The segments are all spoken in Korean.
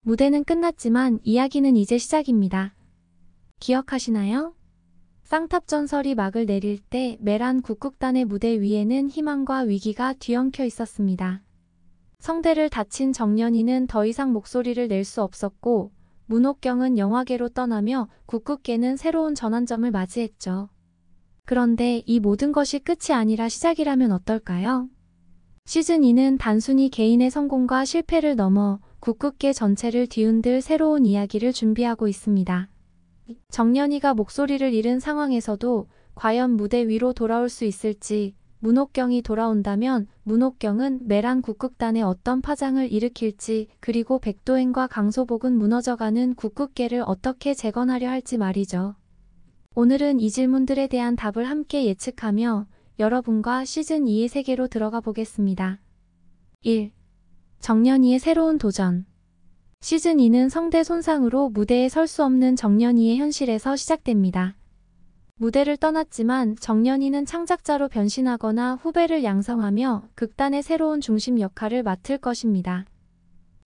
무대는 끝났지만 이야기는 이제 시작입니다. 기억하시나요? 쌍탑전설이 막을 내릴 때 메란 국극단의 무대 위에는 희망과 위기가 뒤엉켜 있었습니다. 성대를 다친 정년이는 더 이상 목소리를 낼 수 없었고, 문옥경은 영화계로 떠나며 국극계는 새로운 전환점을 맞이했죠. 그런데 이 모든 것이 끝이 아니라 시작이라면 어떨까요? 시즌2는 단순히 개인의 성공과 실패를 넘어 국극계 전체를 뒤흔들 새로운 이야기를 준비하고 있습니다. 정년이가 목소리를 잃은 상황에서도 과연 무대 위로 돌아올 수 있을지, 문옥경이 돌아온다면 문옥경은 메란 국극단에 어떤 파장을 일으킬지, 그리고 백도행과 강소복은 무너져가는 국극계를 어떻게 재건하려 할지 말이죠. 오늘은 이 질문들에 대한 답을 함께 예측하며 여러분과 시즌2의 세계로 들어가 보겠습니다. 1. 정년이의 새로운 도전. 시즌2는 성대 손상으로 무대에 설 수 없는 정년이의 현실에서 시작됩니다. 무대를 떠났지만 정년이는 창작자로 변신하거나 후배를 양성하며 극단의 새로운 중심 역할을 맡을 것입니다.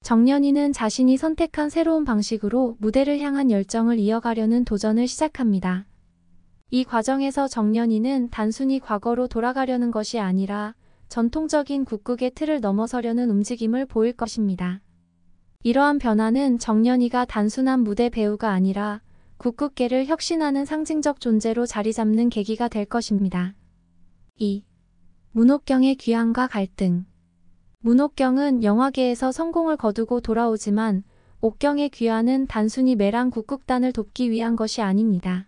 정년이는 자신이 선택한 새로운 방식으로 무대를 향한 열정을 이어가려는 도전을 시작합니다. 이 과정에서 정년이는 단순히 과거로 돌아가려는 것이 아니라 전통적인 국극의 틀을 넘어서려는 움직임을 보일 것입니다. 이러한 변화는 정년이가 단순한 무대 배우가 아니라 국극계를 혁신하는 상징적 존재로 자리잡는 계기가 될 것입니다. 2. 문옥경의 귀환과 갈등. 문옥경은 영화계에서 성공을 거두고 돌아오지만 옥경의 귀환은 단순히 메란 국극단을 돕기 위한 것이 아닙니다.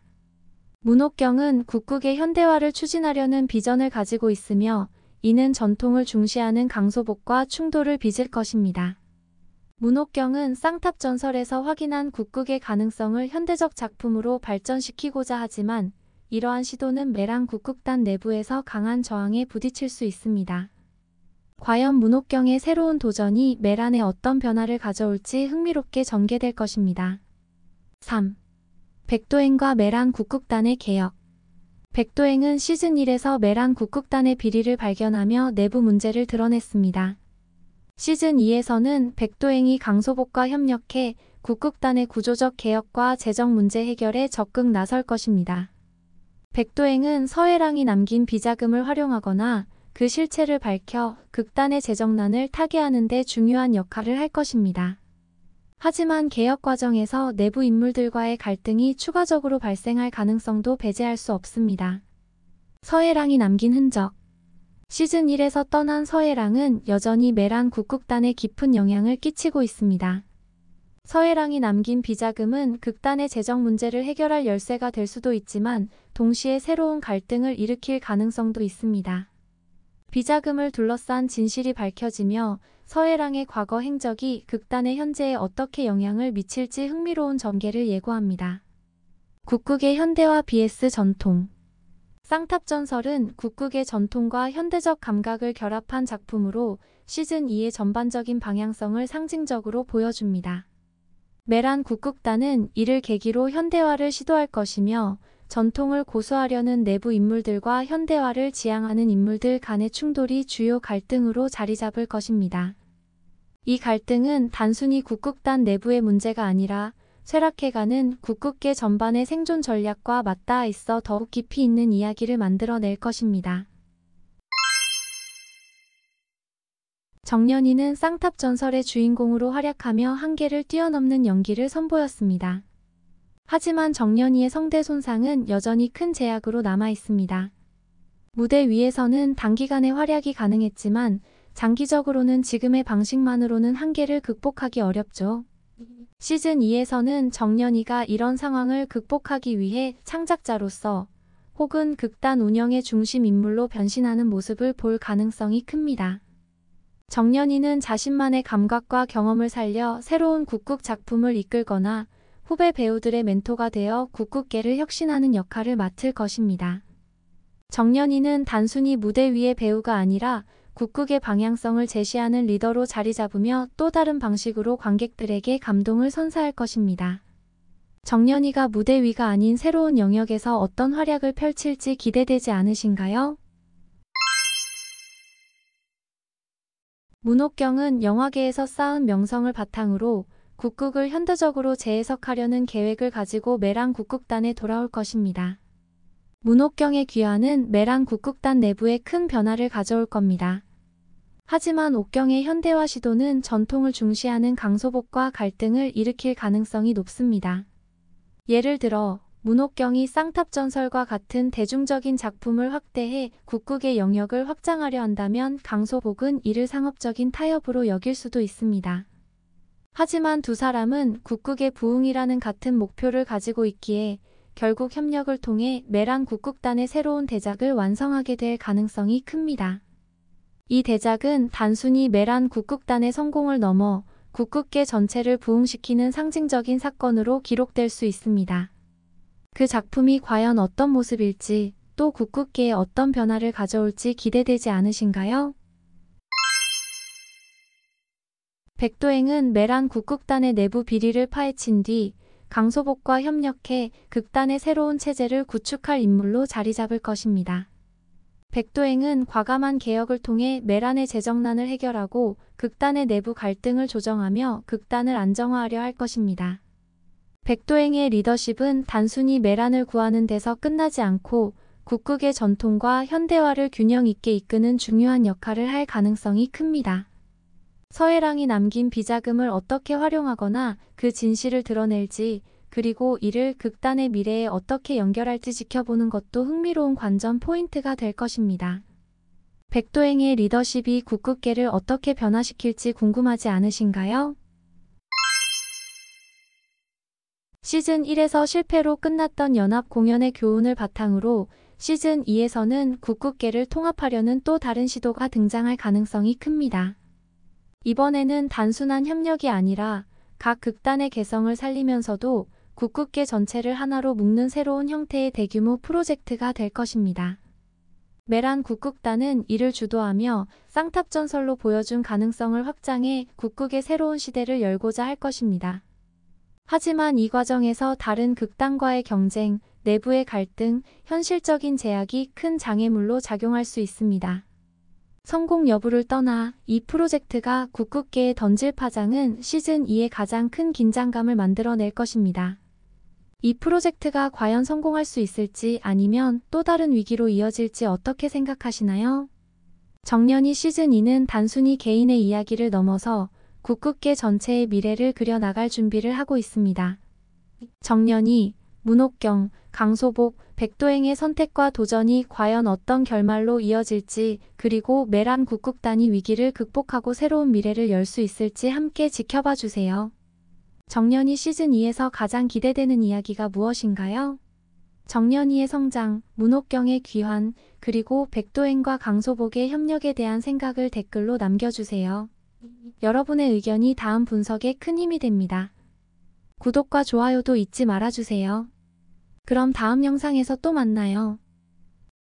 문옥경은 국극의 현대화를 추진하려는 비전을 가지고 있으며 이는 전통을 중시하는 강소복과 충돌을 빚을 것입니다. 문옥경은 쌍탑전설에서 확인한 국극의 가능성을 현대적 작품으로 발전시키고자 하지만 이러한 시도는 메란 국극단 내부에서 강한 저항에 부딪힐 수 있습니다. 과연 문옥경의 새로운 도전이 메란에 어떤 변화를 가져올지 흥미롭게 전개될 것입니다. 3. 백도행과 메란 국극단의 개혁. 백도행은 시즌1에서 메란 국극단의 비리를 발견하며 내부 문제를 드러냈습니다. 시즌2에서는 백도행이 강소복과 협력해 국극단의 구조적 개혁과 재정 문제 해결에 적극 나설 것입니다. 백도행은 서해랑이 남긴 비자금을 활용하거나 그 실체를 밝혀 극단의 재정난을 타개하는 데 중요한 역할을 할 것입니다. 하지만 개혁 과정에서 내부 인물들과의 갈등이 추가적으로 발생할 가능성도 배제할 수 없습니다. 서해랑이 남긴 흔적. 시즌1에서 떠난 서해랑은 여전히 메란 국극단에 깊은 영향을 끼치고 있습니다. 서해랑이 남긴 비자금은 극단의 재정 문제를 해결할 열쇠가 될 수도 있지만 동시에 새로운 갈등을 일으킬 가능성도 있습니다. 비자금을 둘러싼 진실이 밝혀지며 서해랑의 과거 행적이 극단의 현재에 어떻게 영향을 미칠지 흥미로운 전개를 예고합니다. 국극의 현대화 vs 전통. 쌍탑전설은 국극의 전통과 현대적 감각을 결합한 작품으로 시즌2의 전반적인 방향성을 상징적으로 보여줍니다. 메란 국극단은 이를 계기로 현대화를 시도할 것이며 전통을 고수하려는 내부 인물들과 현대화를 지향하는 인물들 간의 충돌이 주요 갈등으로 자리 잡을 것입니다. 이 갈등은 단순히 국극단 내부의 문제가 아니라 쇠락해가는 국극계 전반의 생존 전략과 맞닿아 있어 더욱 깊이 있는 이야기를 만들어낼 것입니다. 정년이는 쌍탑전설의 주인공으로 활약하며 한계를 뛰어넘는 연기를 선보였습니다. 하지만 정년이의 성대 손상은 여전히 큰 제약으로 남아있습니다. 무대 위에서는 단기간의 활약이 가능했지만 장기적으로는 지금의 방식만으로는 한계를 극복하기 어렵죠. 시즌2에서는 정년이가 이런 상황을 극복하기 위해 창작자로서 혹은 극단 운영의 중심 인물로 변신하는 모습을 볼 가능성이 큽니다. 정년이는 자신만의 감각과 경험을 살려 새로운 국극 작품을 이끌거나 후배 배우들의 멘토가 되어 국극계를 혁신하는 역할을 맡을 것입니다. 정년이는 단순히 무대 위의 배우가 아니라 국극의 방향성을 제시하는 리더로 자리 잡으며 또 다른 방식으로 관객들에게 감동을 선사할 것입니다. 정년이가 무대 위가 아닌 새로운 영역에서 어떤 활약을 펼칠지 기대되지 않으신가요? 문옥경은 영화계에서 쌓은 명성을 바탕으로 국국을 현대적으로 재해석하려는 계획을 가지고 매랑 국국단에 돌아올 것입니다. 문옥경의 귀환은 매랑 국국단 내부에 큰 변화를 가져올 겁니다. 하지만 옥경의 현대화 시도는 전통을 중시하는 강소복과 갈등을 일으킬 가능성이 높습니다. 예를 들어 문옥경이 쌍탑전설과 같은 대중적인 작품을 확대해 국국의 영역을 확장하려 한다면 강소복은 이를 상업적인 타협으로 여길 수도 있습니다. 하지만 두 사람은 국국의 부흥이라는 같은 목표를 가지고 있기에 결국 협력을 통해 매랑 국국단의 새로운 대작을 완성하게 될 가능성이 큽니다. 이 대작은 단순히 매란 국국단의 성공을 넘어 국국계 전체를 부흥시키는 상징적인 사건으로 기록될 수 있습니다. 그 작품이 과연 어떤 모습일지, 또 국국계에 어떤 변화를 가져올지 기대되지 않으신가요? 백도행은 매란 국국단의 내부 비리를 파헤친 뒤 강소복과 협력해 극단의 새로운 체제를 구축할 인물로 자리 잡을 것입니다. 백도행은 과감한 개혁을 통해 매란의 재정난을 해결하고 극단의 내부 갈등을 조정하며 극단을 안정화하려 할 것입니다. 백도행의 리더십은 단순히 매란을 구하는 데서 끝나지 않고 국국의 전통과 현대화를 균형 있게 이끄는 중요한 역할을 할 가능성이 큽니다. 서해랑이 남긴 비자금을 어떻게 활용하거나 그 진실을 드러낼지, 그리고 이를 극단의 미래에 어떻게 연결할지 지켜보는 것도 흥미로운 관전 포인트가 될 것입니다. 백도행의 리더십이 국국계를 어떻게 변화시킬지 궁금하지 않으신가요? 시즌 1에서 실패로 끝났던 연합 공연의 교훈을 바탕으로 시즌 2에서는 국국계를 통합하려는 또 다른 시도가 등장할 가능성이 큽니다. 이번에는 단순한 협력이 아니라 각 극단의 개성을 살리면서도 국국계 전체를 하나로 묶는 새로운 형태의 대규모 프로젝트가 될 것입니다. 매란 국국단은 이를 주도하며 쌍탑전설로 보여준 가능성을 확장해 국국의 새로운 시대를 열고자 할 것입니다. 하지만 이 과정에서 다른 극단과의 경쟁, 내부의 갈등, 현실적인 제약이 큰 장애물로 작용할 수 있습니다. 성공 여부를 떠나 이 프로젝트가 국국계에 던질 파장은 시즌2의 가장 큰 긴장감을 만들어낼 것입니다. 이 프로젝트가 과연 성공할 수 있을지 아니면 또 다른 위기로 이어질지 어떻게 생각하시나요? 정년이 시즌2는 단순히 개인의 이야기를 넘어서 국국계 전체의 미래를 그려나갈 준비를 하고 있습니다. 정년이, 문옥경, 강소복, 백도행의 선택과 도전이 과연 어떤 결말로 이어질지, 그리고 매란 국국단이 위기를 극복하고 새로운 미래를 열 수 있을지 함께 지켜봐 주세요. 정년이 시즌2에서 가장 기대되는 이야기가 무엇인가요? 정년이의 성장, 문옥경의 귀환, 그리고 백도행과 강소복의 협력에 대한 생각을 댓글로 남겨주세요. 여러분의 의견이 다음 분석에 큰 힘이 됩니다. 구독과 좋아요도 잊지 말아주세요. 그럼 다음 영상에서 또 만나요.